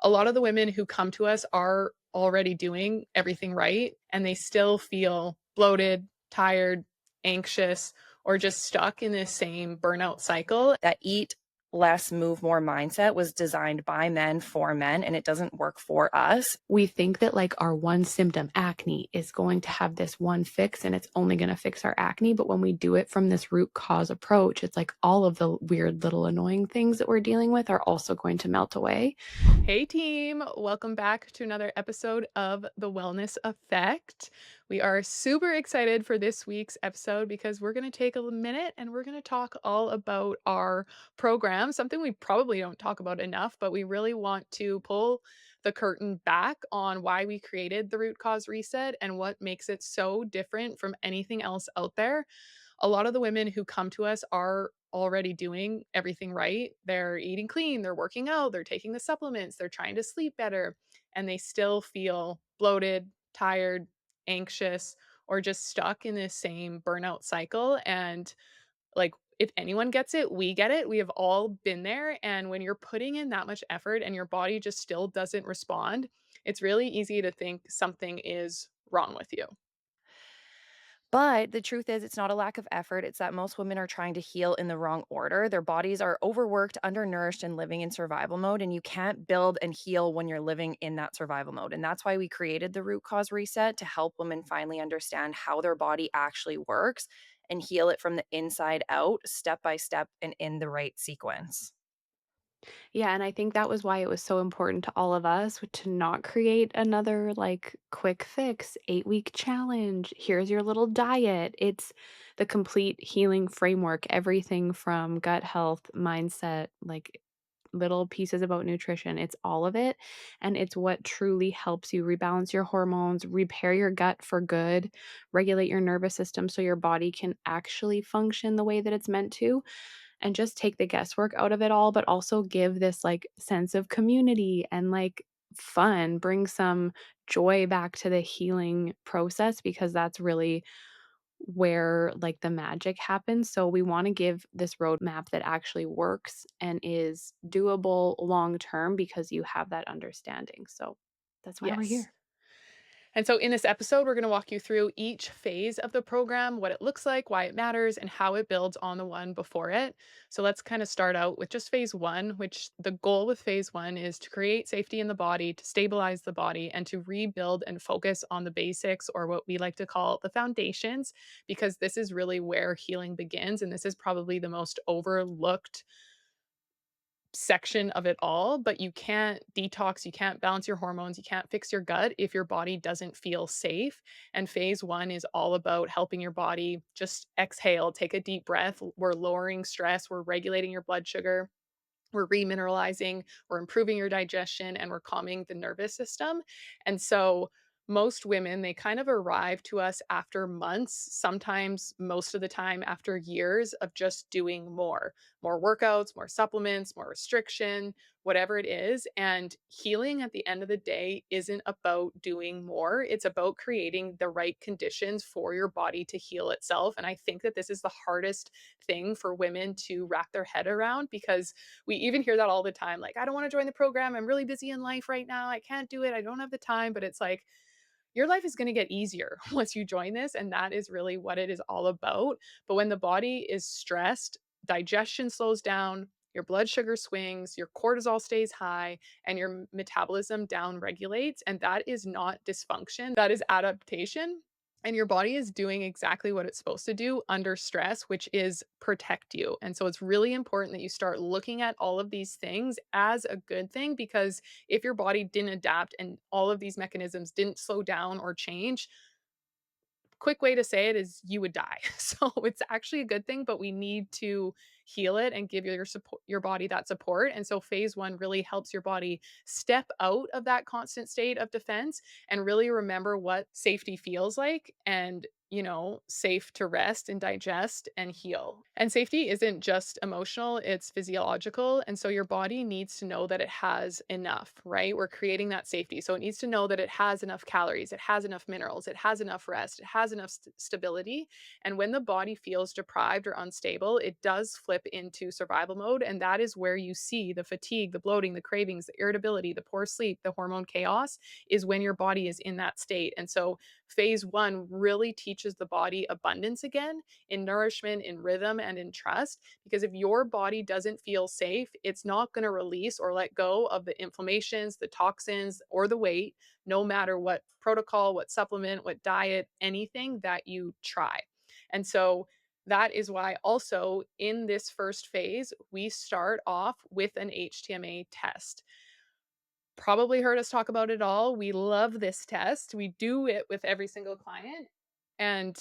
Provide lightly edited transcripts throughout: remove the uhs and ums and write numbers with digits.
A lot of the women who come to us are already doing everything right, and they still feel bloated, tired, anxious, or just stuck in this same burnout cycle. That eat less, move more mindset was designed by men for men, and it doesn't work for us. We think that like our one symptom, acne, is going to have this one fix and it's only going to fix our acne. But when we do it from this root cause approach, it's like all of the weird little annoying things that we're dealing with are also going to melt away. Hey, team, welcome back to another episode of The Wellness Effect. We are super excited for this week's episode because we're going to take a minute and we're going to talk all about our program, something we probably don't talk about enough, but we really want to pull the curtain back on why we created the root cause reset and what makes it so different from anything else out there. A lot of the women who come to us are already doing everything right. They're eating clean, they're working out, they're taking the supplements, they're trying to sleep better, and they still feel bloated, tired, anxious, or just stuck in this same burnout cycle. And like, if anyone gets it, we get it. We have all been there. And when you're putting in that much effort and your body just still doesn't respond, it's really easy to think something is wrong with you. But the truth is, it's not a lack of effort. It's that most women are trying to heal in the wrong order. Their bodies are overworked, undernourished, and living in survival mode. And you can't build and heal when you're living in that survival mode. And that's why we created the root cause reset to help women finally understand how their body actually works and heal it from the inside out, step by step, and in the right sequence. Yeah, and I think that was why it was so important to all of us to not create another like quick fix, 8-week challenge. Here's your little diet. It's the complete healing framework, everything from gut health, mindset, like little pieces about nutrition. It's all of it. And it's what truly helps you rebalance your hormones, repair your gut for good, regulate your nervous system so your body can actually function the way that it's meant to, and just take the guesswork out of it all, but also give this like sense of community and like fun, bring some joy back to the healing process because that's really where like the magic happens. So we want to give this roadmap that actually works and is doable long term because you have that understanding. So that's why we're Yes. here. And so, in this episode, we're going to walk you through each phase of the program, what it looks like, why it matters, and how it builds on the one before it. So, let's kind of start out with just phase one, which the goal with phase one is to create safety in the body, to stabilize the body, and to rebuild and focus on the basics, or what we like to call the foundations, because this is really where healing begins. And this is probably the most overlooked section of it all, but you can't detox, you can't balance your hormones, you can't fix your gut if your body doesn't feel safe. And phase one is all about helping your body just exhale, take a deep breath. We're lowering stress, we're regulating your blood sugar. We're remineralizing, we're improving your digestion, and we're calming the nervous system. And so, most women, they kind of arrive to us after months, sometimes most of the time after years of just doing more workouts, more supplements, more restriction, whatever it is. And healing at the end of the day isn't about doing more, it's about creating the right conditions for your body to heal itself. And I think that this is the hardest thing for women to wrap their head around because we even hear that all the time. Like, I don't want to join the program. I'm really busy in life right now. I can't do it. I don't have the time. But it's like, your life is going to get easier once you join this. And that is really what it is all about. But when the body is stressed, digestion slows down, your blood sugar swings, your cortisol stays high, and your metabolism down regulates. And that is not dysfunction, that is adaptation. And your body is doing exactly what it's supposed to do under stress, which is protect you. And so it's really important that you start looking at all of these things as a good thing because if your body didn't adapt and all of these mechanisms didn't slow down or change, quick way to say it is you would die. So it's actually a good thing, but we need to heal it and give your support, your body that support. And so phase one really helps your body step out of that constant state of defense and really remember what safety feels like and safe to rest and digest and heal. And safety isn't just emotional, it's physiological. And so your body needs to know that it has enough, right? We're creating that safety. So it needs to know that it has enough calories, it has enough minerals, it has enough rest, it has enough stability. And when the body feels deprived or unstable, it does flip flip into survival mode. And that is where you see the fatigue, the bloating, the cravings, the irritability, the poor sleep, the hormone chaos is when your body is in that state. And so phase one really teaches the body abundance again in nourishment, in rhythm, and in trust. Because if your body doesn't feel safe, it's not going to release or let go of the inflammations, the toxins, or the weight, no matter what protocol, what supplement, what diet, anything that you try. And so that is why also in this first phase, we start off with an HTMA test. Probably heard us talk about it all. We love this test. We do it with every single client. And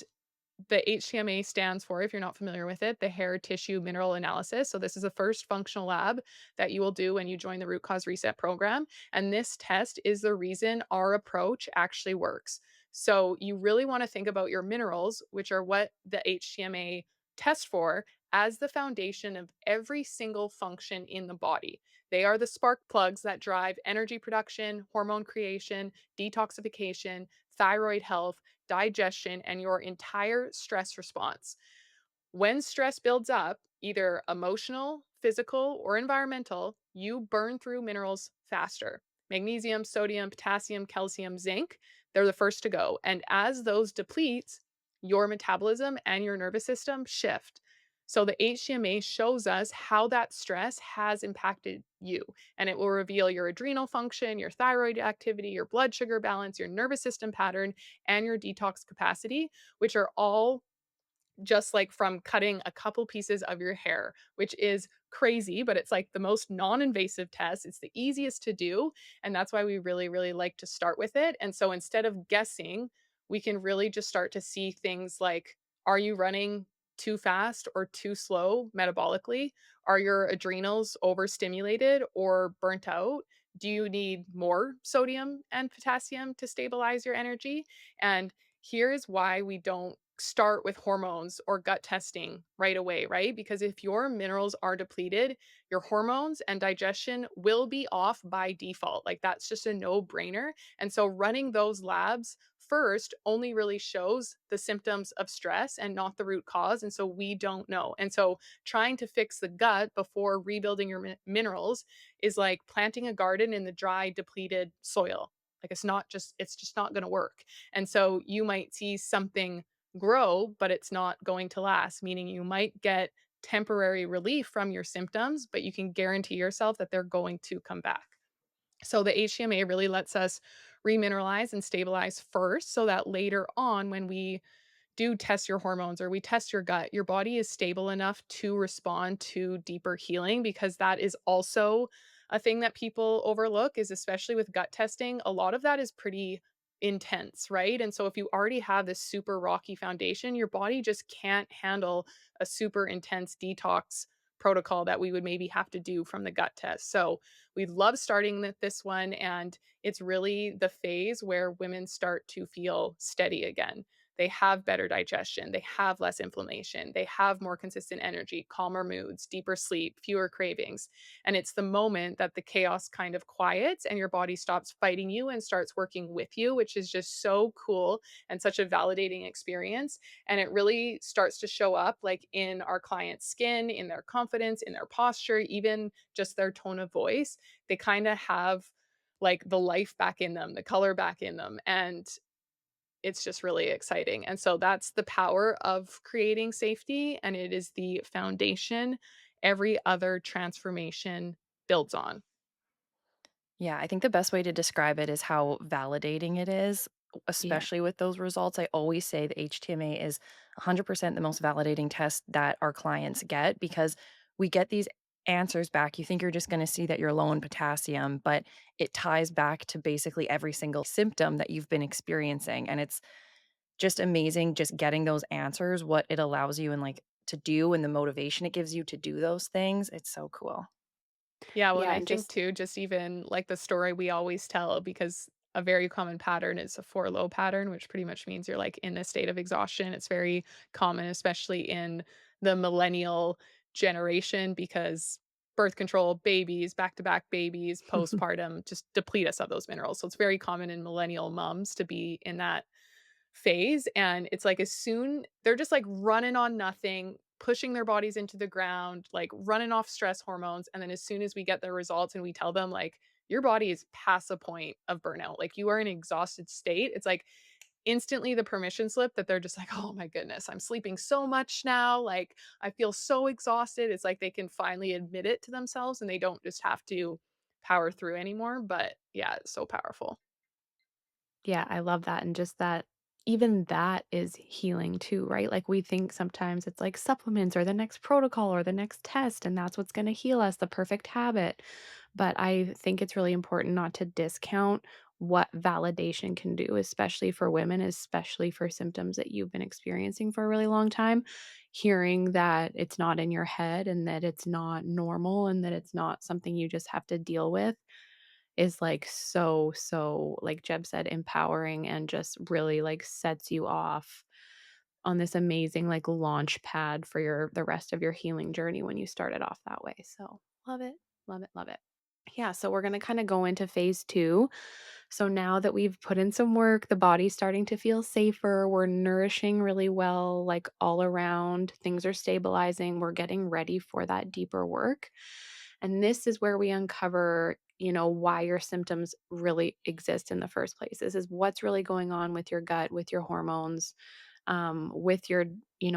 the HTMA stands for, if you're not familiar with it, the hair tissue mineral analysis. So this is the first functional lab that you will do when you join the root cause reset program. And this test is the reason our approach actually works. So you really want to think about your minerals, which are what the HTMA test for, as the foundation of every single function in the body. They are the spark plugs that drive energy production, hormone creation, detoxification, thyroid health, digestion, and your entire stress response. When stress builds up, either emotional, physical, or environmental, you burn through minerals faster. Magnesium, sodium, potassium, calcium, zinc, they're the first to go. And as those deplete, your metabolism and your nervous system shift. So the HCMA shows us how that stress has impacted you, and it will reveal your adrenal function, your thyroid activity, your blood sugar balance, your nervous system pattern, and your detox capacity, which are all just like from cutting a couple pieces of your hair, which is crazy, but it's like the most non-invasive test. It's the easiest to do, and that's why we really, really like to start with it. And so instead of guessing, we can really just start to see things like, are you running too fast or too slow metabolically? Are your adrenals overstimulated or burnt out? Do you need more sodium and potassium to stabilize your energy? And here's why we don't start with hormones or gut testing right away, right? Because if your minerals are depleted, your hormones and digestion will be off by default. Like that's just a no brainer. And so running those labs first only really shows the symptoms of stress and not the root cause. And so we don't know. And so trying to fix the gut before rebuilding your minerals is like planting a garden in the dry, depleted soil. Like it's just not going to work. And so you might see something grow, but it's not going to last, meaning you might get temporary relief from your symptoms, but you can guarantee yourself that they're going to come back. So the HCMA really lets us remineralize and stabilize first so that later on when we do test your hormones or we test your gut, your body is stable enough to respond to deeper healing, because that is also a thing that people overlook, is especially with gut testing, a lot of that is pretty intense, right? And so if you already have this super rocky foundation, your body just can't handle a super intense detox protocol that we would maybe have to do from the gut test. So we love starting with this one, and it's really the phase where women start to feel steady again. They have better digestion, they have less inflammation, they have more consistent energy, calmer moods, deeper sleep, fewer cravings. And it's the moment that the chaos kind of quiets and your body stops fighting you and starts working with you, which is just so cool and such a validating experience. And it really starts to show up like in our clients' skin, in their confidence, in their posture, even just their tone of voice. They kind of have like the life back in them, the color back in them. And it's just really exciting. And so that's the power of creating safety, and it is the foundation every other transformation builds on. Yeah, I think the best way to describe it is how validating it is, Yeah. especially with those results. I always say the HTMA is 100% the most validating test that our clients get, because we get these answers back. You think you're just going to see that you're low in potassium, but it ties back to basically every single symptom that you've been experiencing. And it's just amazing just getting those answers, what it allows you and like to do and the motivation it gives you to do those things. It's so cool. Yeah, well, and Yeah, I and think just too, just even like the story we always tell, because a very common pattern is a 4 low pattern, which pretty much means you're like in a state of exhaustion. It's very common, especially in the millennial generation, because birth control, babies, back to back babies, postpartum just deplete us of those minerals. So it's very common in millennial moms to be in that phase. And it's like as soon they're just like running on nothing, pushing their bodies into the ground, like running off stress hormones. And then as soon as we get the results and we tell them, like, your body is past the point of burnout, like you are in an exhausted state, it's like instantly the permission slip that they're just like, oh my goodness, I'm sleeping so much now. Like, I feel so exhausted. It's like they can finally admit it to themselves and they don't just have to power through anymore. But yeah, it's so powerful. Yeah, I love that, and just that even that is healing too, right? Like, we think sometimes it's like supplements or the next protocol or the next test, and that's what's gonna heal us, the perfect habit. But I think it's really important not to discount what validation can do, especially for women, especially for symptoms that you've been experiencing for a really long time. Hearing that it's not in your head and that it's not normal and that it's not something you just have to deal with is, like, so, like Jeb said, empowering and just really, like, sets you off on this amazing, like, launch pad for the rest of your healing journey when you started off that way. So, love it, love it, love it. Yeah, so we're gonna kinda go into phase 2. So now that we've put in some work, the body's starting to feel safer, we're nourishing really well, like, all around, things are stabilizing, we're getting ready for that deeper work. And this is where we uncover, why your symptoms really exist in the first place. This is what's really going on with your gut, with your hormones, with your,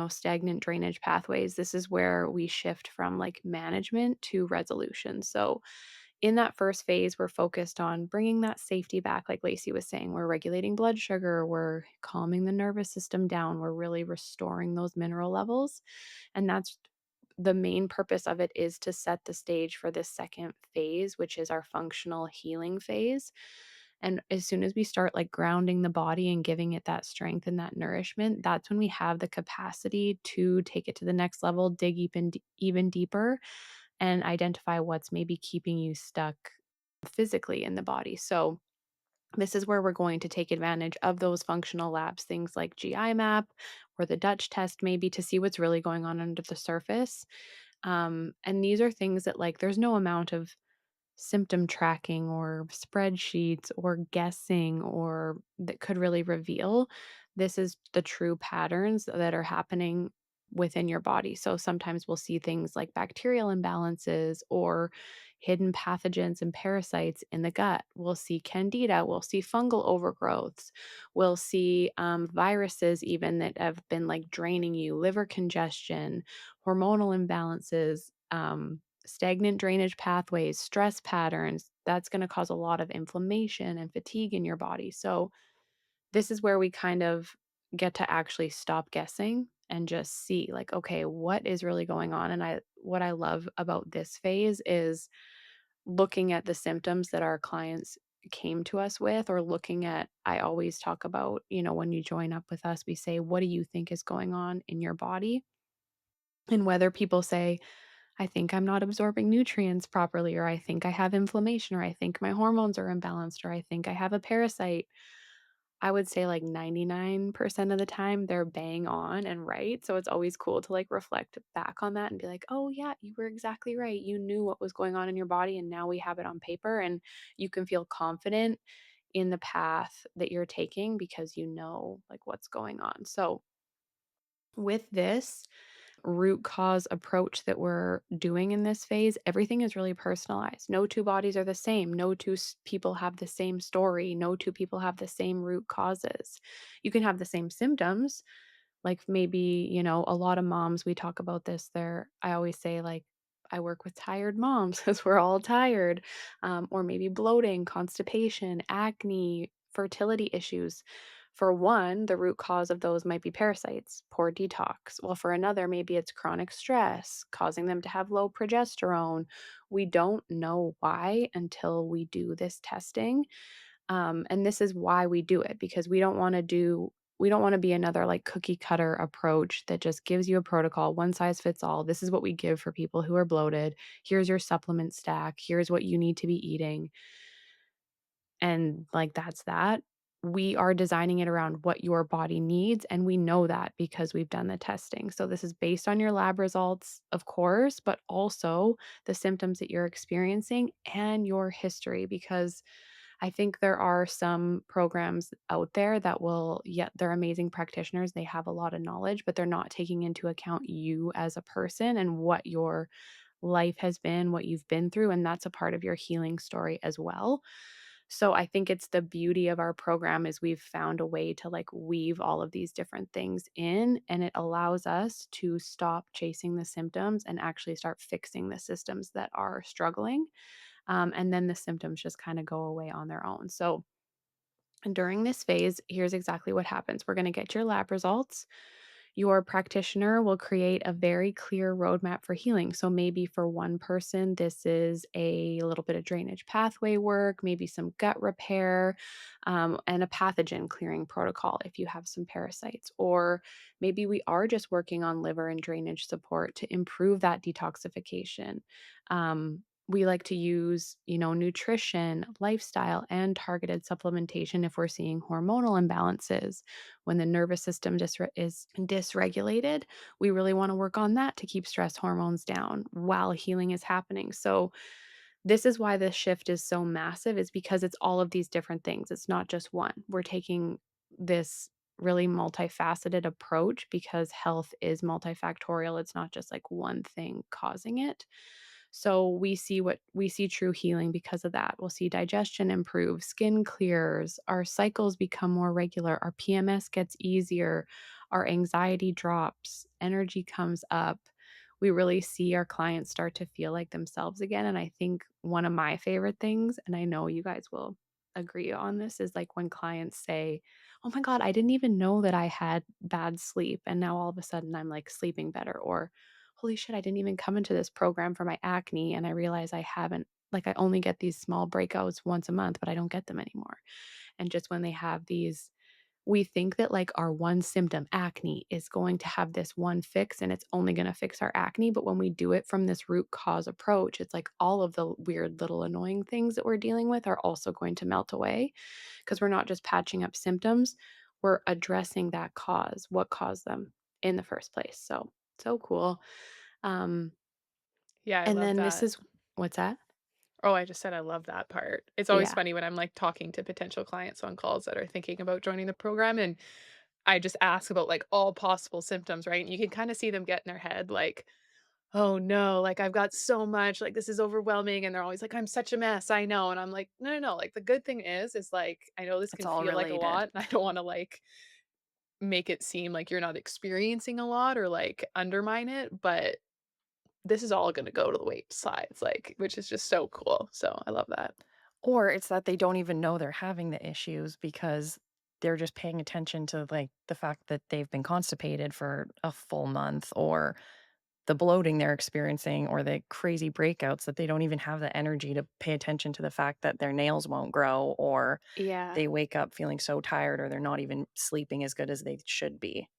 stagnant drainage pathways. This is where we shift from like management to resolution. So, in that first phase, we're focused on bringing that safety back, like Lacey was saying. We're regulating blood sugar, we're calming the nervous system down, we're really restoring those mineral levels. And that's the main purpose of it, is to set the stage for this second phase, which is our functional healing phase. And as soon as we start like grounding the body and giving it that strength and that nourishment, that's when we have the capacity to take it to the next level, dig even deeper, and identify what's maybe keeping you stuck physically in the body. So, this is where we're going to take advantage of those functional labs, things like GI map or the Dutch test, maybe to see what's really going on under the surface. And these are things that, like, there's no amount of symptom tracking or spreadsheets or guessing or that could really reveal. This is the true patterns that are happening within your body. So sometimes we'll see things like bacterial imbalances or hidden pathogens and parasites in the gut. We'll see candida, we'll see fungal overgrowths, we'll see viruses even that have been like draining you, liver congestion, hormonal imbalances, stagnant drainage pathways, stress patterns. That's going to cause a lot of inflammation and fatigue in your body. So, this is where we kind of get to actually stop guessing and just see, like, okay, what is really going on. And what I love about this phase is looking at the symptoms that our clients came to us with, or looking at, I always talk about, when you join up with us, we say, what do you think is going on in your body? And whether people say, I think I'm not absorbing nutrients properly, or I think I have inflammation, or I think my hormones are imbalanced, or I think I have a parasite. I would say like 99% of the time they're bang on and right. So it's always cool to like reflect back on that and be like, oh, yeah, you were exactly right. You knew what was going on in your body, and now we have it on paper, and you can feel confident in the path that you're taking because you know like what's going on. So, with this root cause approach that we're doing in this phase, everything is really personalized. No two bodies are the same. No two people have the same story. No two people have the same root causes. You can have the same symptoms, like maybe, a lot of moms, we talk about this there. I always say, like, I work with tired moms because we're all tired, or maybe bloating, constipation, acne, fertility issues. For one, the root cause of those might be parasites, poor detox. Well, for another, maybe it's chronic stress causing them to have low progesterone. We don't know why until we do this testing. And this is why we do it, because we don't want to be another like cookie cutter approach that just gives you a protocol, one size fits all. This is what we give for people who are bloated. Here's your supplement stack. Here's what you need to be eating. And like that's that. We are designing it around what your body needs. And we know that because we've done the testing. So this is based on your lab results, of course, but also the symptoms that you're experiencing and your history. Because I think there are some programs out there that will, yeah, they're amazing practitioners. They have a lot of knowledge, but they're not taking into account you as a person and what your life has been, what you've been through, and that's a part of your healing story as well. So I think it's the beauty of our program is we've found a way to like weave all of these different things in, and it allows us to stop chasing the symptoms and actually start fixing the systems that are struggling. And then the symptoms just kind of go away on their own. So during this phase, here's exactly what happens. We're going to get your lab results. Your practitioner will create a very clear roadmap for healing. So, maybe for one person, this is a little bit of drainage pathway work, maybe some gut repair, and a pathogen clearing protocol if you have some parasites. Or maybe we are just working on liver and drainage support to improve that detoxification. We like to use, nutrition, lifestyle, and targeted supplementation if we're seeing hormonal imbalances. When the nervous system is dysregulated, we really want to work on that to keep stress hormones down while healing is happening. So, this is why this shift is so massive, is because it's all of these different things. It's not just one. We're taking this really multifaceted approach because health is multifactorial. It's not just like one thing causing it. So we see true healing because of that. We'll see digestion improve, skin clears, our cycles become more regular, our PMS gets easier, our anxiety drops, energy comes up. We really see our clients start to feel like themselves again. And I think one of my favorite things, and I know you guys will agree on this, is like when clients say, "Oh my God, I didn't even know that I had bad sleep. And now all of a sudden I'm like sleeping better." Or, "Holy shit, I didn't even come into this program for my acne. And I realize I haven't, like, I only get these small breakouts once a month, but I don't get them anymore." And just when they have these, we think that like our one symptom, acne, is going to have this one fix and it's only going to fix our acne. But when we do it from this root cause approach, it's like all of the weird little annoying things that we're dealing with are also going to melt away because we're not just patching up symptoms, we're addressing that cause, what caused them in the first place. So, so cool. Um, Yeah, I and love then this that. is what's that? Oh, I just said I love that part. It's always Yeah. funny when I'm, like, talking to potential clients on calls that are thinking about joining the program, and I just ask about, like, all possible symptoms, right? And you can kinda see them get in their head, like, "Oh, no, like, I've got so much, like, this is overwhelming," and they're always like, "I'm such a mess, I know," and I'm like, "No, no, no, like, the good thing is, like, I know this It's can all feel like a related. lot, and I don't wanna, like, make it seem like you're not experiencing a lot or, like, undermine it, but this is all gonna go to the wayside, like, which is just so cool, so I love that. Or it's that they don't even know they're having the issues because they're just paying attention to, like, the fact that they've been constipated for a full month, or the bloating they're experiencing, or the crazy breakouts that they don't even have the energy to pay attention to the fact that their nails won't grow, or Yeah. they wake up feeling so tired, or they're not even sleeping as good as they should be.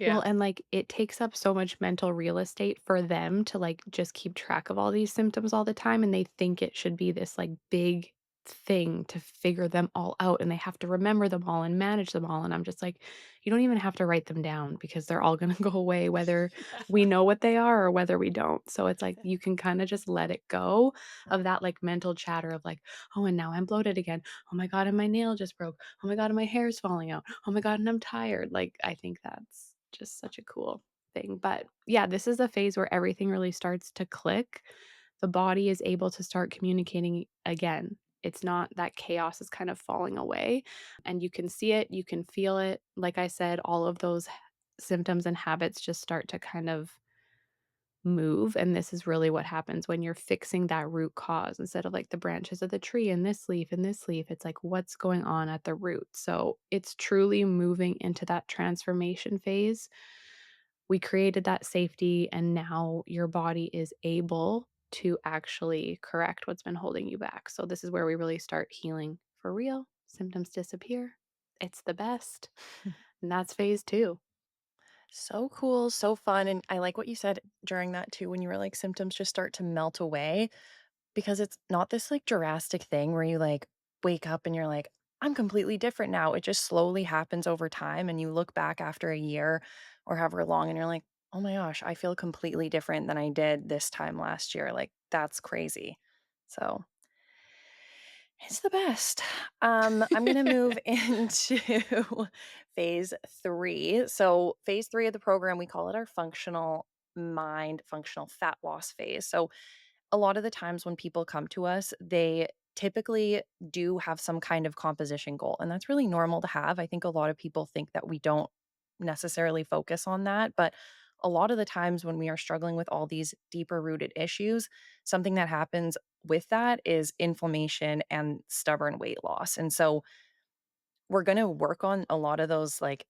Well, Yeah. and, like, it takes up so much mental real estate for them to, like, just keep track of all these symptoms all the time, and they think it should be this, like, big thing to figure them all out, and they have to remember them all and manage them all, and I'm just like, "You don't even have to write them down because they're all gonna go away whether we know what they are or whether we don't." So it's like you can kinda just let it go of that, like, mental chatter of, like, "Oh, and now I'm bloated again. Oh my god, and my nail just broke. Oh my god, and my hair is falling out. Oh my god, and I'm tired." Like, I think that's just such a cool thing. But yeah, this is a phase where everything really starts to click. The body is able to start communicating again. It's not that chaos is kind of falling away, and you can see it, you can feel it. Like I said, all of those symptoms and habits just start to kind of move. And this is really what happens when you're fixing that root cause instead of like the branches of the tree and this leaf and this leaf. It's like what's going on at the root. So it's truly moving into that transformation phase. We created that safety, and now your body is able to actually correct what's been holding you back. So this is where we really start healing for real. Symptoms disappear. It's the best. And that's phase two. So cool, so fun, and I like what you said during that too when you were like, symptoms just start to melt away. Because it's not this, like, drastic thing where you, like, wake up and you're like, "I'm completely different now." It just slowly happens over time, and you look back after a year or however long, and you're like, "Oh my gosh, I feel completely different than I did this time last year." Like, that's crazy. So, It's the best. I'm gonna move into phase 3. So phase 3 of the program, we call it our functional fat loss phase. So a lot of the times when people come to us, they typically do have some kind of composition goal, and that's really normal to have. I think a lot of people think that we don't necessarily focus on that, but a lot of the times when we are struggling with all these deeper rooted issues, something that happens with that is inflammation and stubborn weight loss. And so we're going to work on a lot of those, like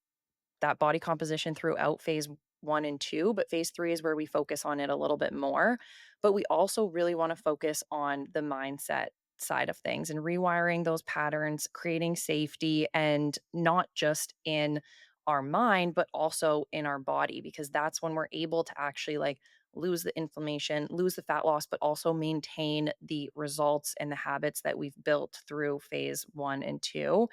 that body composition throughout phase 1 and 2, but phase 3 is where we focus on it a little bit more. But we also really want to focus on the mindset side of things and rewiring those patterns, creating safety, and not just in our mind, but also in our body, because that's when we're able to actually like lose the inflammation, lose the fat loss, but also maintain the results and the habits that we've built through phase 1 and 2.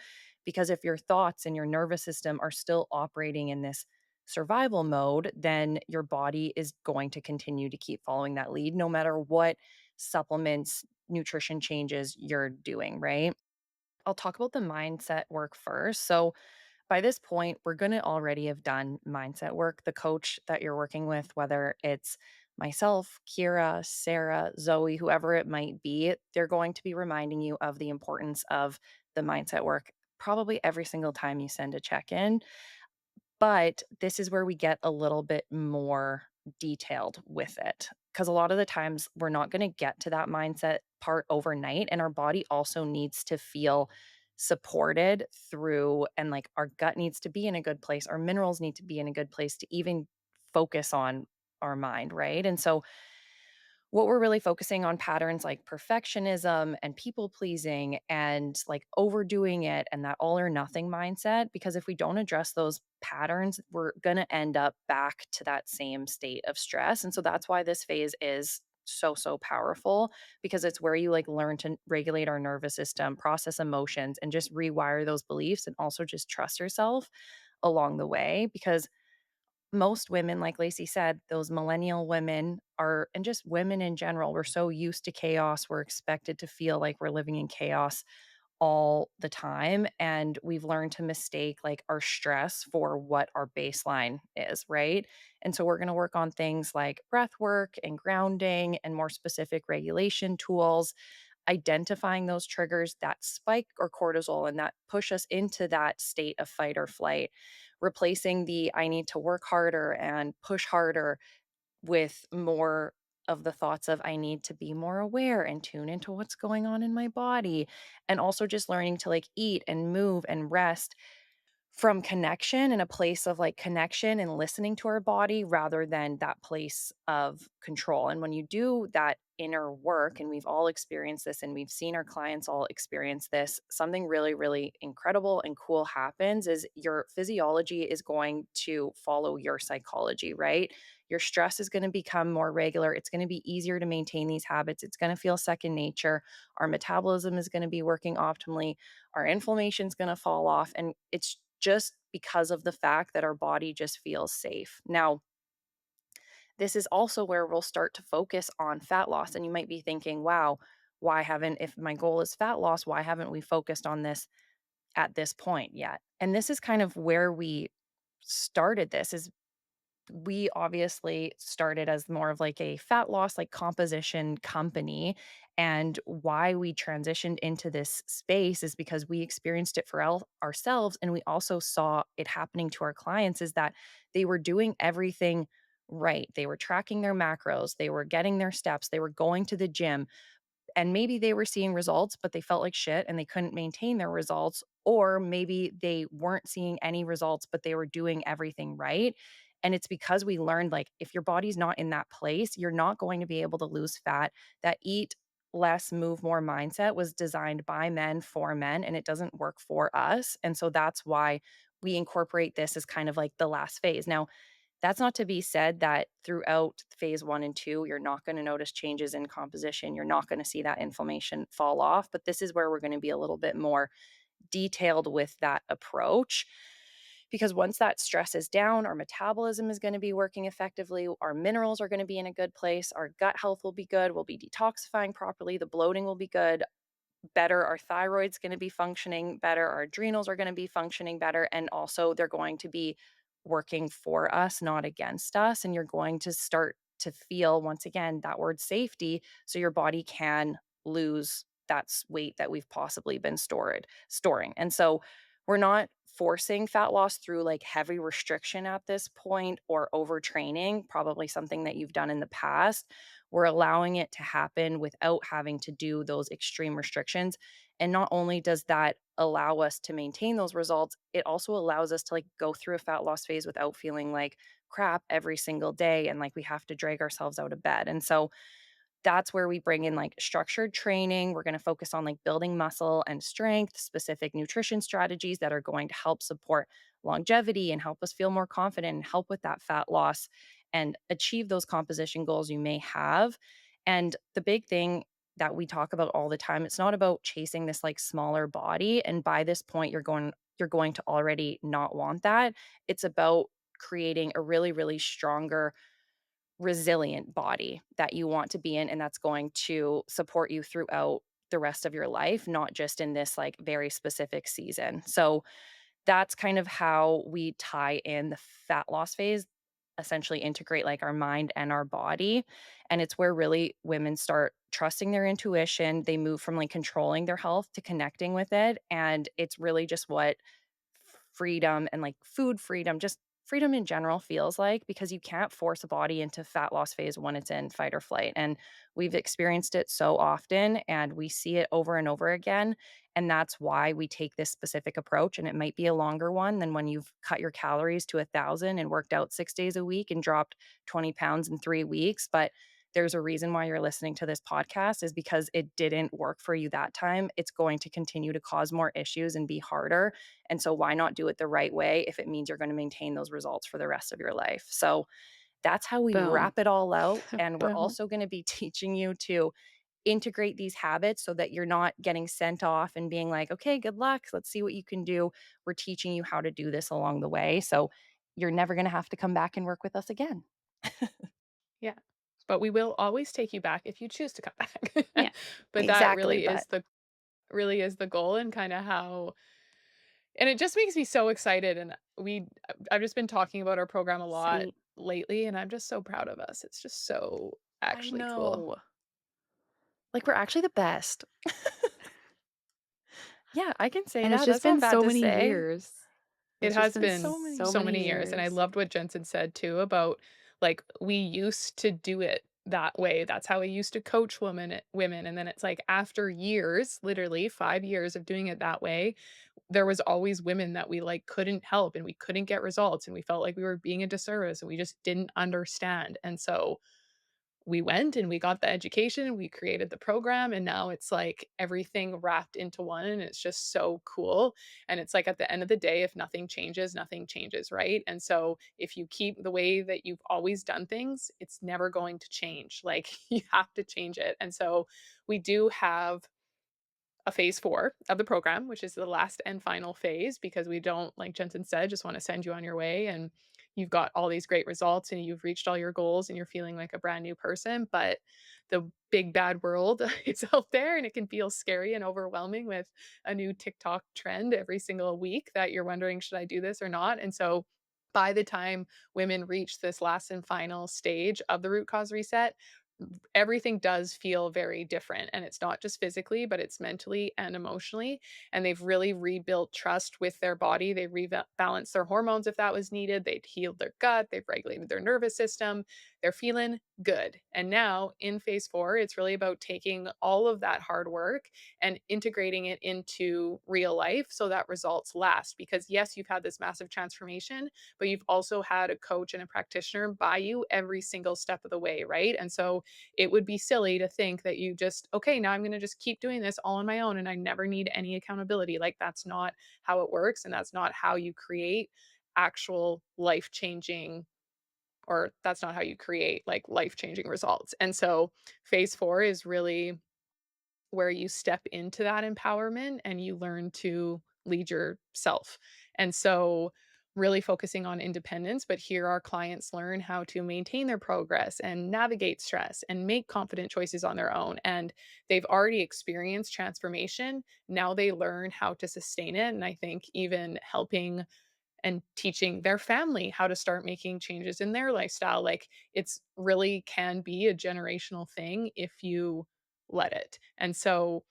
Because if your thoughts and your nervous system are still operating in this survival mode, then your body is going to continue to keep following that lead no matter what supplements, nutrition changes you're doing, right? I'll talk about the mindset work first. So, by this point, we're going to already have done mindset work. The coach that you're working with, whether it's myself, Kira, Sarah, Zoe, whoever it might be, they're going to be reminding you of the importance of the mindset work probably every single time you send a check in. But this is where we get a little bit more detailed with it. Because a lot of the times we're not going to get to that mindset part overnight. And our body also needs to feel supported through, and like our gut needs to be in a good place. Our minerals need to be in a good place to even focus on our mind. Right. And so what we're really focusing on patterns like perfectionism and people pleasing and like overdoing it and that all or nothing mindset. Because if we don't address those patterns, we're going to end up back to that same state of stress. And so that's why this phase is so powerful, because it's where you like learn to regulate our nervous system, process emotions, and just rewire those beliefs, and also just trust yourself along the way. Because most women, like Lacey said, those millennial women are, and just women in general, we're so used to chaos. We're expected to feel like we're living in chaos all the time. And we've learned to mistake like our stress for what our baseline is, right? And so we're going to work on things like breath work and grounding and more specific regulation tools, identifying those triggers that spike our cortisol and that push us into that state of fight or flight, replacing the I need to work harder and push harder with more of the thoughts of I need to be more aware and tune into what's going on in my body. And also just learning to like eat and move and rest from connection, and a place of like connection and listening to our body rather than that place of control. And when you do that inner work, and we've all experienced this and we've seen our clients all experience this, something really, really incredible and cool happens is your physiology is going to follow your psychology, right? Your stress is going to become more regular. It's going to be easier to maintain these habits. It's going to feel second nature. Our metabolism is going to be working optimally. Our inflammation is going to fall off. And it's just because of the fact that our body just feels safe. Now, this is also where we'll start to focus on fat loss. And you might be thinking, wow, if my goal is fat loss, why haven't we focused on this at this point yet? And this is kind of where we started this is we obviously started as more of like a fat loss, like composition company. And why we transitioned into this space is because we experienced it for ourselves. And we also saw it happening to our clients is that they were doing everything right. They were tracking their macros, they were getting their steps, they were going to the gym, and maybe they were seeing results, but they felt like shit and they couldn't maintain their results. Or maybe they weren't seeing any results, but they were doing everything right. And it's because we learned like if your body's not in that place, you're not going to be able to lose fat. That eat less, move more mindset was designed by men for men, and it doesn't work for us. And so that's why we incorporate this as kind of like the last phase. Now, that's not to be said that throughout phase 1 and 2, you're not gonna notice changes in composition, you're not gonna see that inflammation fall off, but this is where we're gonna be a little bit more detailed with that approach. Because once that stress is down, our metabolism is gonna be working effectively, our minerals are gonna be in a good place, our gut health will be good, we'll be detoxifying properly, the bloating will be good, better our thyroid's going to be functioning better, our adrenals are going to be functioning better, and also they're going to be working for us, not against us. And you're going to start to feel, once again, that word safety, so your body can lose weight that we've possibly been storing. And so we're not forcing fat loss through like heavy restriction at this point or overtraining, probably something that you've done in the past. We're allowing it to happen without having to do those extreme restrictions. And not only does that allow us to maintain those results, it also allows us to like go through a fat loss phase without feeling like crap every single day and like we have to drag ourselves out of bed. And so that's where we bring in like structured training. We're going to focus on like building muscle and strength, specific nutrition strategies that are going to help support longevity and help us feel more confident and help with that fat loss and achieve those composition goals you may have. And the big thing that we talk about all the time, it's not about chasing this like smaller body, and by this point you're going to already not want that. It's about creating a really really stronger, resilient body that you want to be in, and that's going to support you throughout the rest of your life, not just in this like very specific season. So that's kind of how we tie in the fat loss phase, essentially integrate like our mind and our body. And it's where really women start trusting their intuition. They move from like controlling their health to connecting with it. And it's really just what freedom and like food freedom, just freedom in general feels like, because you can't force a body into fat loss phase when it's in fight or flight. And we've experienced it so often and we see it over and over again. And that's why we take this specific approach. And it might be a longer one than when you've cut your calories to 1,000 and worked out 6 days a week and dropped 20 pounds in 3 weeks. But there's a reason why you're listening to this podcast, is because it didn't work for you that time. It's going to continue to cause more issues and be harder. And so why not do it the right way if it means you're going to maintain those results for the rest of your life? So that's how we Boom. wrap it all out. And we're Boom. also going to be teaching you to integrate these habits so that you're not getting sent off and being like, okay, good luck. Let's see what you can do. We're teaching you how to do this along the way. So you're never going to have to come back and work with us again. Yeah. But we will always take you back if you choose to come back. Yeah, But that exactly. But really is the goal, and kinda how, and it just makes me so excited, and I've just been talking about our program a lot Sweet. lately, and I'm just so proud of us. It's just so I actually cool. know, like, we're actually the best. Yeah, I can say And it's that. just That's not been bad so to many say. years. It It's just has been been So many so so many many years, and I years. loved what Jensen said too about, like, we used to do it that way. That's how we used to coach women, and then it's like after years, literally 5 years of doing it that way, there was always women that we, like, couldn't help, and we couldn't get results, and we felt like we were being a disservice, and we just didn't understand, and so we went and we got the education, we created the program, and now it's like everything wrapped into one, and it's just so cool. And it's like at the end of the day, if nothing changes, right? And so if you keep the way that you've always done things, it's never going to change. Like you have to change it. And so we do have a phase 4 of the program, which is the last and final phase, because we don't, like Jensen said, just want to send you on your way and you've got all these great results and you've reached all your goals and you're feeling like a brand new person. But the big bad world is out there and it can feel scary and overwhelming with a new TikTok trend every single week that you're wondering, should I do this or not? And so by the time women reach this last and final stage of the root cause reset, everything does feel very different, and it's not just physically but it's mentally and emotionally, and they've really rebuilt trust with their body. They rebalanced their hormones if that was needed, they'd healed their gut, they've regulated their nervous system, they're feeling good. And now in phase 4 it's really about taking all of that hard work and integrating it into real life so that results last, because yes, you've had this massive transformation, but you've also had a coach and a practitioner by you every single step of the way, right? And so it would be silly to think that you just, okay, now I'm going to just keep doing this all on my own and I never need any accountability. Like that's not how it works. And that's not how you create actual life changing, or that's not how you create like life changing results. And so phase 4 is really where you step into that empowerment and you learn to lead yourself. And so really focusing on independence, but here our clients learn how to maintain their progress and navigate stress and make confident choices on their own. And they've already experienced transformation. Now they learn how to sustain it. And I think even helping and teaching their family how to start making changes in their lifestyle, like it's really can be a generational thing if you let it. And so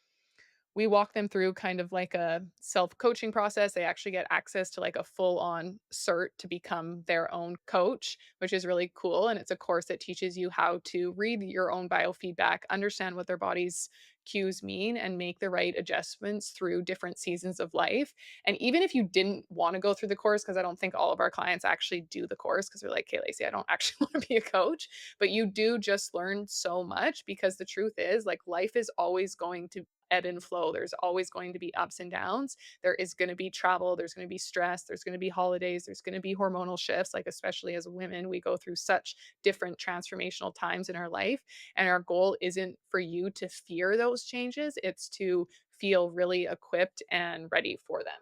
we walk them through kind of like a self-coaching process. They actually get access to like a full-on cert to become their own coach, which is really cool. And it's a course that teaches you how to read your own biofeedback, understand what their body's cues mean, and make the right adjustments through different seasons of life. And even if you didn't want to go through the course, because I don't think all of our clients actually do the course because they're like, "Hey, Lacey, I don't actually want to be a coach." But you do just learn so much because the truth is, like, life is always going to ebb and flow. There's always going to be ups and downs. There is going to be travel, there's going to be stress, there's going to be holidays, there's going to be hormonal shifts. Like, especially as women, we go through such different transformational times in our life. And our goal isn't for you to fear those changes, it's to feel really equipped and ready for them.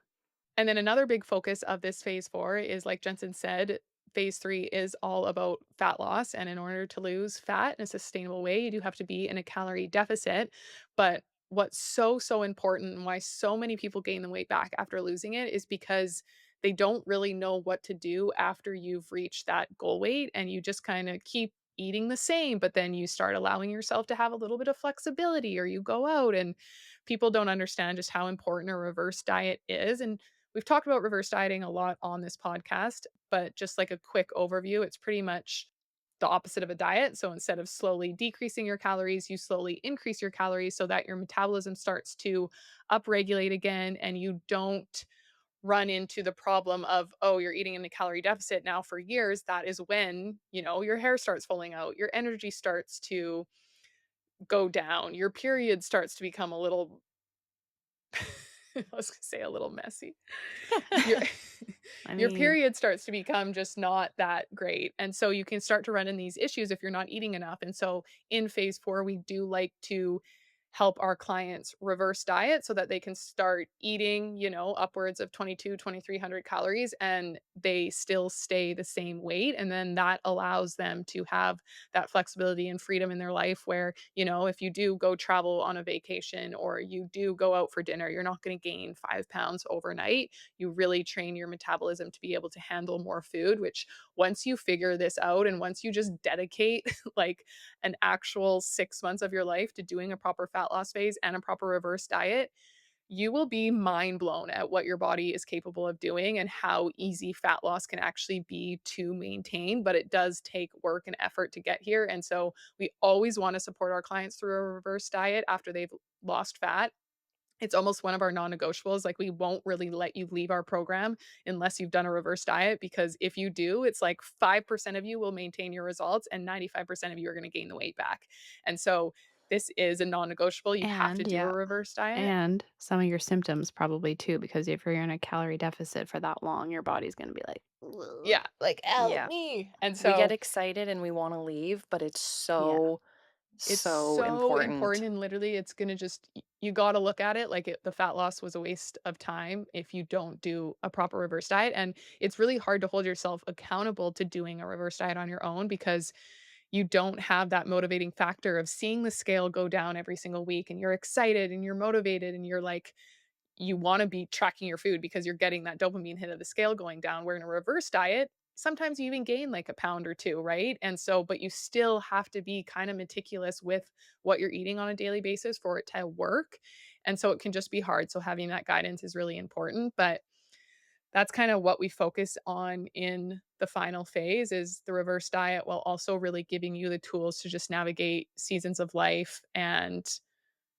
And then another big focus of this phase 4 is, like Jensen said, phase 3 is all about fat loss. And in order to lose fat in a sustainable way, you do have to be in a calorie deficit. But what's so, so important and why so many people gain the weight back after losing it is because they don't really know what to do after you've reached that goal weight, and you just kind of keep eating the same, but then you start allowing yourself to have a little bit of flexibility, or you go out, and people don't understand just how important a reverse diet is. And we've talked about reverse dieting a lot on this podcast, but just like a quick overview, it's pretty much the opposite of a diet. So instead of slowly decreasing your calories, you slowly increase your calories so that your metabolism starts to upregulate again, and you don't run into the problem of, oh, you're eating in a calorie deficit now for years. That is when, your hair starts falling out, your energy starts to go down, your period starts to become a little I was gonna say a little messy. Your I your mean, period starts to become just not that great, and so you can start to run in these issues if you're not eating enough. And so in phase 4, we do like to help our clients reverse diet so that they can start eating, upwards of 2,300 calories, and they still stay the same weight. And then that allows them to have that flexibility and freedom in their life where, if you do go travel on a vacation or you do go out for dinner, you're not going to gain 5 pounds overnight. You really train your metabolism to be able to handle more food, which once you figure this out and once you just dedicate like an actual 6 months of your life to doing a proper fat loss phase and a proper reverse diet, you will be mind blown at what your body is capable of doing and how easy fat loss can actually be to maintain. But it does take work and effort to get here. And so we always want to support our clients through a reverse diet after they've lost fat. It's almost one of our non-negotiables. Like, we won't really let you leave our program unless you've done a reverse diet, because if you do, it's like 5% of you will maintain your results and 95% of you are going to gain the weight back. And so this is a non-negotiable. You have to and do a yeah, reverse diet. and some of your symptoms probably too, because if you're in a calorie deficit for that long, your body's gonna be like, "Ugh," Yeah, like, "Help Yeah. me." And We get so excited and we wanna leave, but it's yeah. so, it's so so important, important. and literally it's gonna just you gotta look at it like the fat loss was a waste of time if you don't do a proper reverse diet. And it's really hard to hold yourself accountable to doing a reverse diet on your own because you don't have that motivating factor of seeing the scale go down every single week, and you're excited and you're motivated and you're like, you wanna be tracking your food because you're getting that dopamine hit of the scale going down. Where in a reverse diet, sometimes you even gain like a pound or 2, right? And so but you still have to be kinda meticulous with what you're eating on a daily basis for it to work. And so it can just be hard. So having that guidance is really important. But that's kinda what we focus on in the final phase is the reverse diet, while also really giving you the tools to just navigate seasons of life and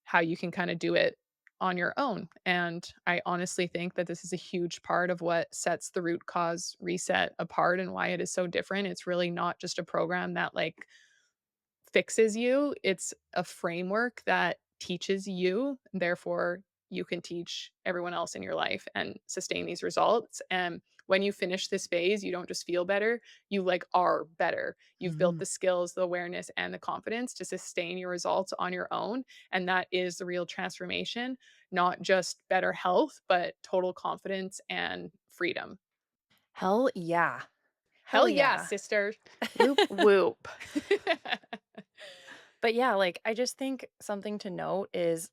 how you can kinda do it on your own. And I honestly think that this is a huge part of what sets the root cause reset apart and why it is so different. It's really not just a program that, like, fixes you, it's a framework that teaches you, therefore you can teach everyone else in your life and sustain these results. And when you finish this phase, you don't just feel better, you like are better. You've built Mhm. the skills, the awareness, and the confidence to sustain your results on your own. And that is the real transformation, not just better health, but total confidence and freedom. Hell yeah. Hell Hell yeah, yeah. sister. Whoop, whoop. But yeah, like, I just think something to note is,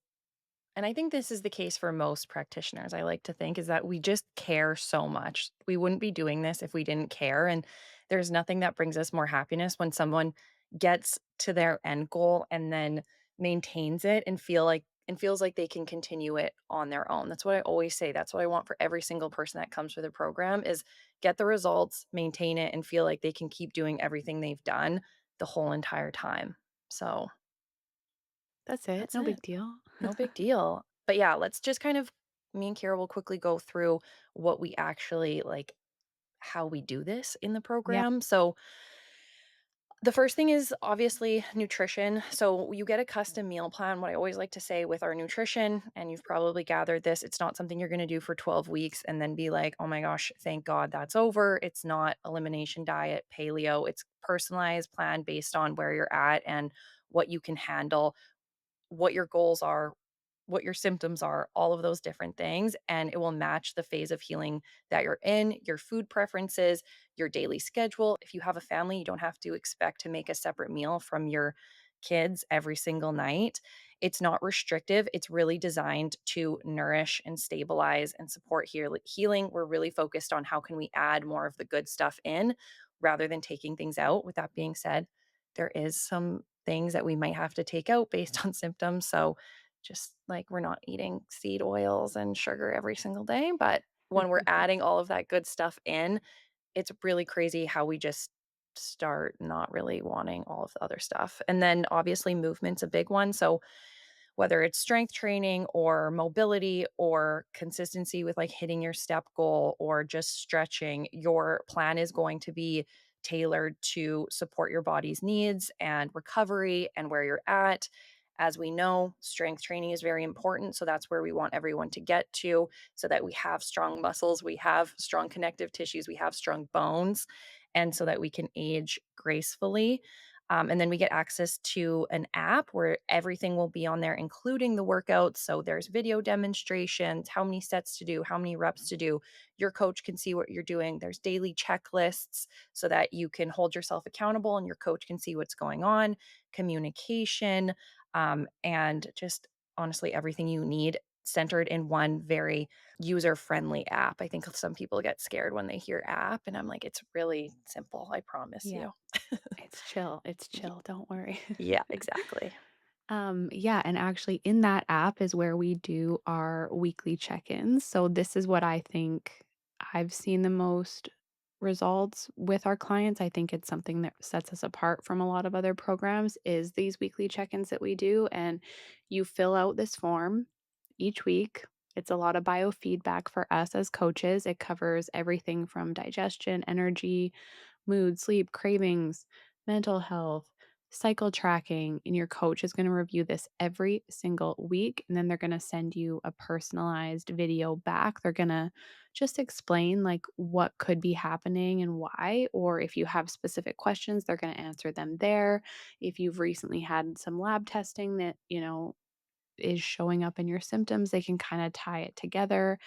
and I think this is the case for most practitioners, I like to think, is that we just care so much. We wouldn't be doing this if we didn't care. And there's nothing that brings us more happiness when someone gets to their end goal and then maintains it and feels like they can continue it on their own. That's what I always say. That's what I want for every single person that comes through the program is get the results, maintain it, and feel like they can keep doing everything they've done the whole entire time. So That's it. that's No it. big deal. No big deal. But yeah, let's just kind of me and Kara will quickly go through what we actually like, how we do this in the Yeah. program. So the first thing is obviously nutrition. So you get a custom meal plan. What I always like to say with our nutrition, and you've probably gathered this, it's not something you're going to do for 12 weeks and then be like, oh my gosh, thank God that's over. It's not elimination diet, paleo. It's personalized plan based on where you're at and what you can handle, what your goals are, what your symptoms are, all of those different things. And it will match the phase of healing that you're in, your food preferences, your daily schedule. If you have a family, you don't have to expect to make a separate meal from your kids every single night. It's not restrictive. It's really designed to nourish and stabilize and support healing. We're really focused on how can we add more of the good stuff in rather than taking things out. With that being said, there is some things that we might have to take out based on symptoms. So just like we're not eating seed oils and sugar every single day, but when we're adding all of that good stuff in, it's really crazy how we just start not really wanting all of the other stuff. And then obviously movement's a big one. So whether it's strength training or mobility or consistency with like hitting your step goal or just stretching, your plan is going to be tailored to support your body's needs and recovery and where you're at. As we know, strength training is very important. So that's where we want everyone to get to so that we have strong muscles, we have strong connective tissues, we have strong bones, and so that we can age gracefully. And then we get access to an app where everything will be on there, including the workouts. So there's video demonstrations, how many sets to do, how many reps to do. Your coach can see what you're doing. There's daily checklists so that you can hold yourself accountable and your coach can see what's going on, communication, and just honestly everything you need centered in one very user friendly app. I think some people get scared when they hear app, and I'm like, it's really simple. I promise Yeah. you. It's chill. It's Y- chill. Don't worry. Yeah, exactly. Yeah, and actually in that app is where we do our weekly check-ins. So this is what I think I've seen the most results with our clients. I think it's something that sets us apart from a lot of other programs is these weekly check-ins that we do and you fill out this form each week. It's a lot of biofeedback for us as coaches. It covers everything from digestion, energy, mood, sleep, cravings, mental health, cycle tracking, and your coach is going to review this every single week. And then they're going to send you a personalized video back. They're going to just explain like what could be happening and why. Or if you have specific questions, they're going to answer them there. If you've recently had some lab testing that, is showing up in your symptoms, they can kind of tie it together.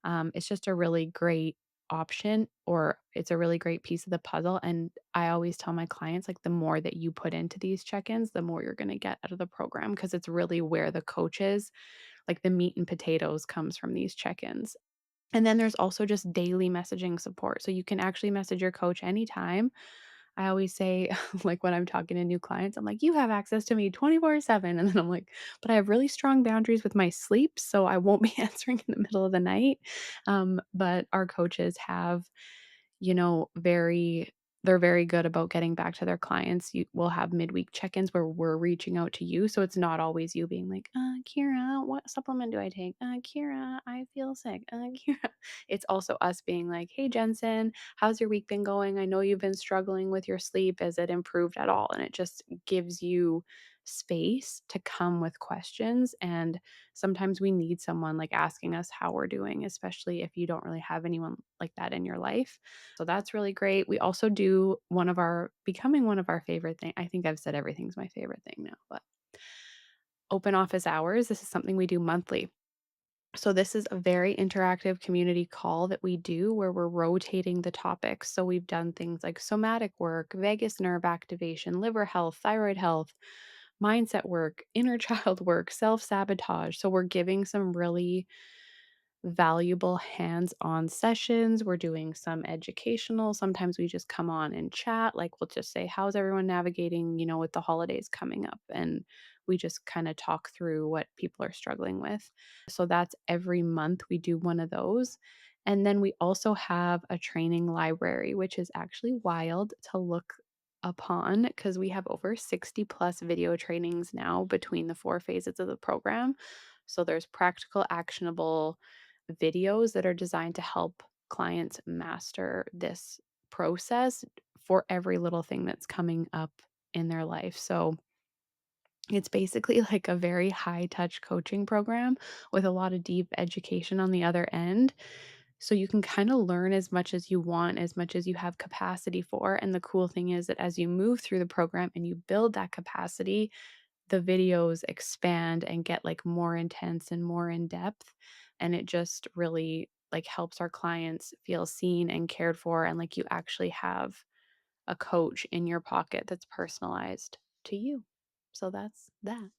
It's just a really great option, or it's a really great piece of the puzzle. And I always tell my clients, like, the more that you put into these check ins, the more you're going to get out of the program because it's really where the coaches, like the meat and potatoes, comes from these check ins. And then there's also just daily messaging support. So you can actually message your coach anytime. I always say, like, when I'm talking to new clients, I'm like, "You have access to me 24/7." And then I'm like, "But I have really strong boundaries with my sleep, so I won't be answering in the middle of the night." But our coaches have, very they're very good about getting back to their clients. You will have midweek check-ins where we're reaching out to you, so it's not always you being like, Kira, what supplement do I take? Kira, I feel sick. Kira." It's also us being like, "Hey, Jensen, how's your week been going? I know you've been struggling with your sleep. Has it improved at all?" And it just gives you space to come with questions. And sometimes we need someone like asking us how we're doing, especially if you don't really have anyone like that in your life. So that's really great. We also do becoming one of our favorite thing. I think I've said everything's my favorite thing now, but open office hours. This is something we do monthly. So this is a very interactive community call that we do where we're rotating the topics. So we've done things like somatic work, vagus nerve activation, liver health, thyroid health, mindset work, inner child work, self-sabotage. So we're giving some really valuable hands-on sessions. We're doing some educational. Sometimes we just come on and chat. Like we'll just say, how's everyone navigating, with the holidays coming up? And we just kind of talk through what people are struggling with. So that's every month we do one of those. And then we also have a training library, which is actually wild to look upon because we have over 60 plus video trainings now between the four phases of the program. So there's practical, actionable videos that are designed to help clients master this process for every little thing that's coming up in their life. So it's basically like a very high touch coaching program with a lot of deep education on the other end. So you can kind of learn as much as you want, as much as you have capacity for. And the cool thing is that as you move through the program and you build that capacity, the videos expand and get like more intense and more in depth, and it just really like helps our clients feel seen and cared for, and like you actually have a coach in your pocket that's personalized to you. So that's that.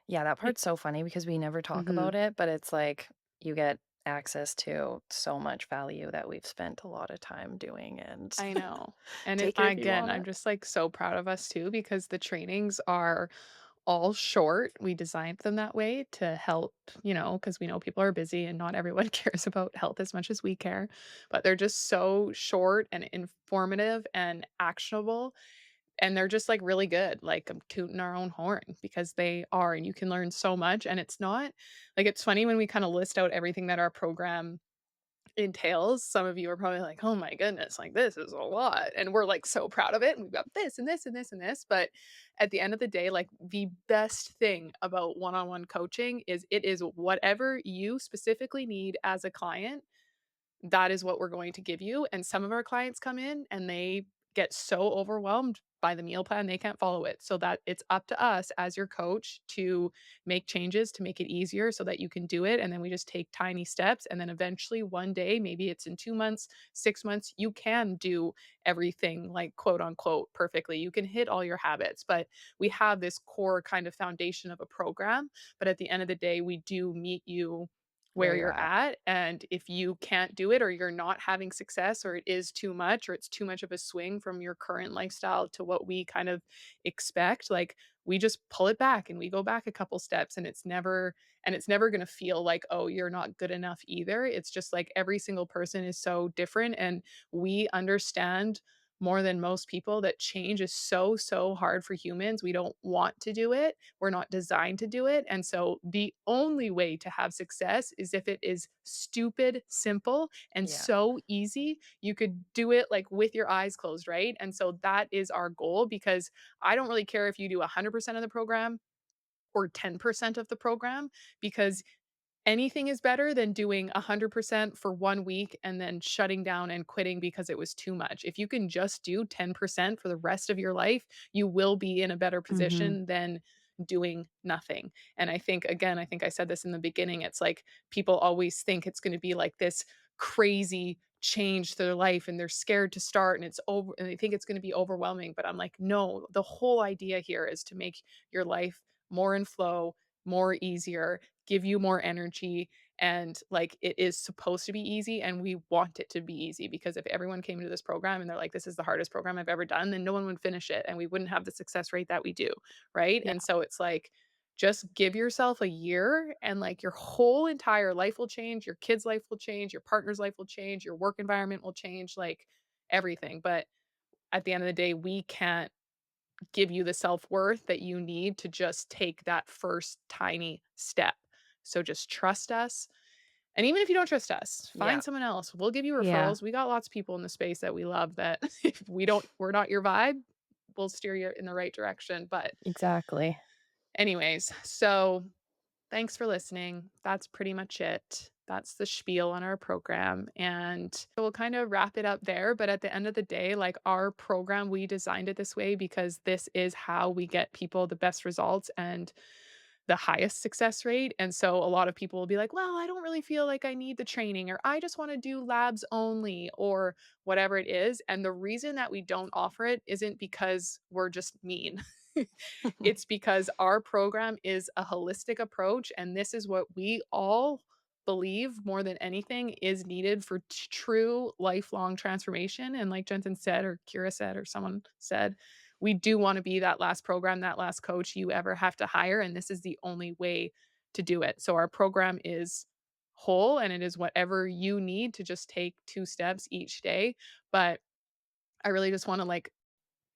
Yeah, that Like part's so funny because we never talk mhm. about it, but it's like you get access to so much value that we've spent a lot of time doing and I know. And take it if you again, want I'm it. just like so proud of us too because the trainings are all short. We designed them that way to help, because we know people are busy and not everyone cares about health as much as we care. But they're just so short and informative and actionable. And they're just like really good. Like I'm tooting our own horn because they are, and you can learn so much. And it's not like it's funny when we kind of list out everything that our program entails. Some of you are probably like, "Oh my goodness, like this is a lot." And we're like so proud of it. And we've got this and this and this and this. But at the end of the day, like the best thing about one-on-one coaching is it is whatever you specifically need as a client, that is what we're going to give you. And some of our clients come in and they get so overwhelmed by the meal plan, they can't follow it. So that it's up to us as your coach to make changes to make it easier so that you can do it. And then we just take tiny steps. And then eventually, one day, maybe it's in 2 months, 6 months, you can do everything like quote unquote perfectly. You can hit all your habits. But we have this core kind of foundation of a program. But at the end of the day, we do meet you Where where you're you're at. at, and if you can't do it or you're not having success or it is too much or it's too much of a swing from your current lifestyle to what we kind of expect, like, we just pull it back and we go back a couple steps, and it's never gonna feel like, "Oh, you're not good enough either." It's just like every single person is so different, and we understand more than most people that change is so, so hard for humans. We don't want to do it. We're not designed to do it. And so the only way to have success is if it is stupid simple and Yeah. so easy. You could do it like with your eyes closed, right? And so that is our goal because I don't really care if you do 100% of the program or 10% of the program because anything is better than doing 100% for 1 week and then shutting down and quitting because it was too much. If you can just do 10% for the rest of your life, you will be in a better Mhm. position than doing nothing. And I think I said this in the beginning, it's like people always think it's gonna be like this crazy change to their life and they're scared to start and it's over and they think it's gonna be overwhelming, but I'm like, "No, the whole idea here is to make your life more in flow, more easier, give you more energy, and like it is supposed to be easy and we want it to be easy because if everyone came into this program and they're like this is the hardest program I've ever done, then no one would finish it and we wouldn't have the success rate that we do, right? Yeah. And so it's like just give yourself a year and like your whole entire life will change, your kids' life will change, your partner's life will change, your work environment will change, like everything. But at the end of the day, we can't give you the self-worth that you need to just take that first tiny step. So just trust us. And even if you don't trust us, Yeah. find someone else. We'll give you Yeah. referrals. We got lots of people in the space that we love that if we're not your vibe, we'll steer you in the right direction. But Exactly. anyways, so thanks for listening. That's pretty much it. That's the spiel on our program. And so we'll kind of wrap it up there. But at the end of the day, like our program, we designed it this way because this is how we get people the best results. And the highest success rate. And so a lot of people will be like, well, I don't really feel like I need the training, or I just want to do labs only, or whatever it is. And the reason that we don't offer it isn't because we're just mean. It's because our program is a holistic approach. And this is what we all believe more than anything is needed for true lifelong transformation. And like Jensen said, or Kira said, or someone said, we do want to be that last program, that last coach you ever have to hire. And this is the only way to do it. So our program is whole, and it is whatever you need to just take 2 steps each day. But I really just want to like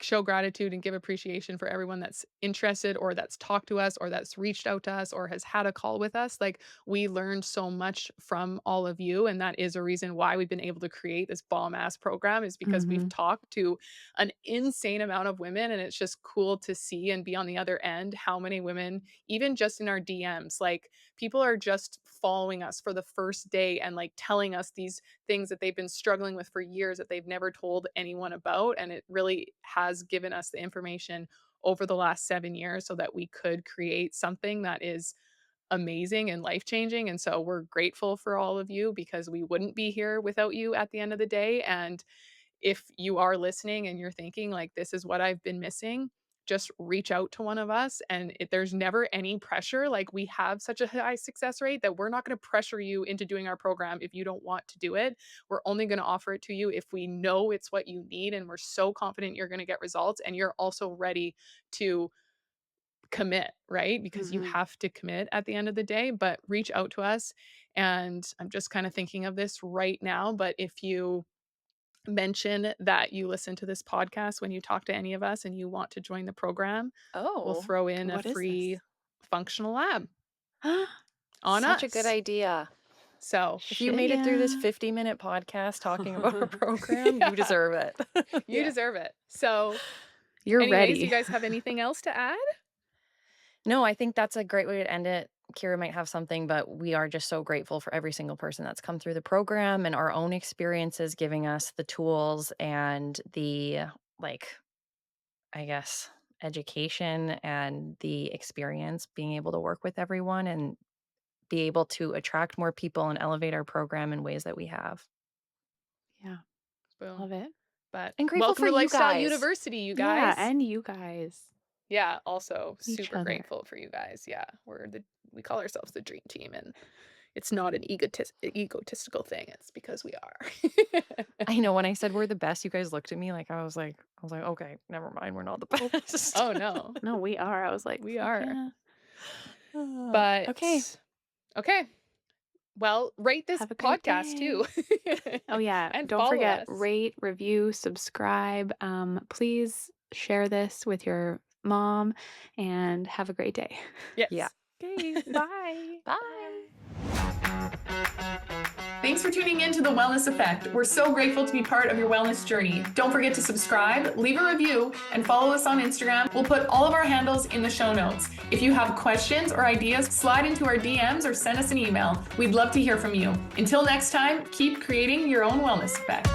show gratitude and give appreciation for everyone that's interested, or that's talked to us, or that's reached out to us, or has had a call with us. Like, we learned so much from all of you, and that is a reason why we've been able to create this bomb ass program, is because we've Mhm. talked to an insane amount of women. And it's just cool to see and be on the other end how many women, even just in our DMs, like, people are just following us for the first day and like telling us these things that they've been struggling with for years that they've never told anyone about. And it really has given us the information over the last 7 years so that we could create something that is amazing and life changing. And so we're grateful for all of you, because we wouldn't be here without you at the end of the day. And if you are listening and you're thinking like, this is what I've been missing, just reach out to one of us. And there's never any pressure. Like, we have such a high success rate that we're not going to pressure you into doing our program if you don't want to do it. We're only going to offer it to you if we know it's what you need, and we're so confident you're going to get results, and you're also ready to commit, right? Because you Mhm. have to commit at the end of the day. But reach out to us. And I'm just kind of thinking of this right now, but if you mention that you listen to this podcast when you talk to any of us and you want to join the program, we'll Oh, throw in a what is this? free functional lab on Such a good us. idea. So, If you Shit, made it through this yeah. 50-minute podcast talking about our program, you yeah, deserve it. you Yeah. deserve it. So, You're anyways, do you ready. guys have anything else to add? No, I think that's a great way to end it. Kira might have something, but we are just so grateful for every single person that's come through the program and our own experiences giving us the tools and the, like, I guess, education and the experience being able to work with everyone and be able to attract more people and elevate our program in ways that we have. Yeah, Boom. love it. But And grateful welcome for to you Lifestyle guys. University, you Yeah, guys. and you guys. Yeah, also Each super other. grateful for you guys. Yeah, we call ourselves the dream team, and it's not an egotistical thing. It's because we are. I know when I said we're the best, you guys looked at me like I was like, "Okay, never mind, we're not the Oh, best." oh no, No, we are. I was like, we "Fuck are. yeah." Okay. But okay, well, rate this Have a great podcast too, day. Oh, yeah. and Don't follow forget, us. rate, review, subscribe. Please share this with your mom and have a great day. Yeah. Yes. Okay. Bye. Bye. Thanks for tuning in to The Wellness Effect. We're so grateful to be part of your wellness journey. Don't forget to subscribe, leave a review, and follow us on Instagram. We'll put all of our handles in the show notes. If you have questions or ideas, slide into our DMs or send us an email. We'd love to hear from you. Until next time, keep creating your own wellness effect.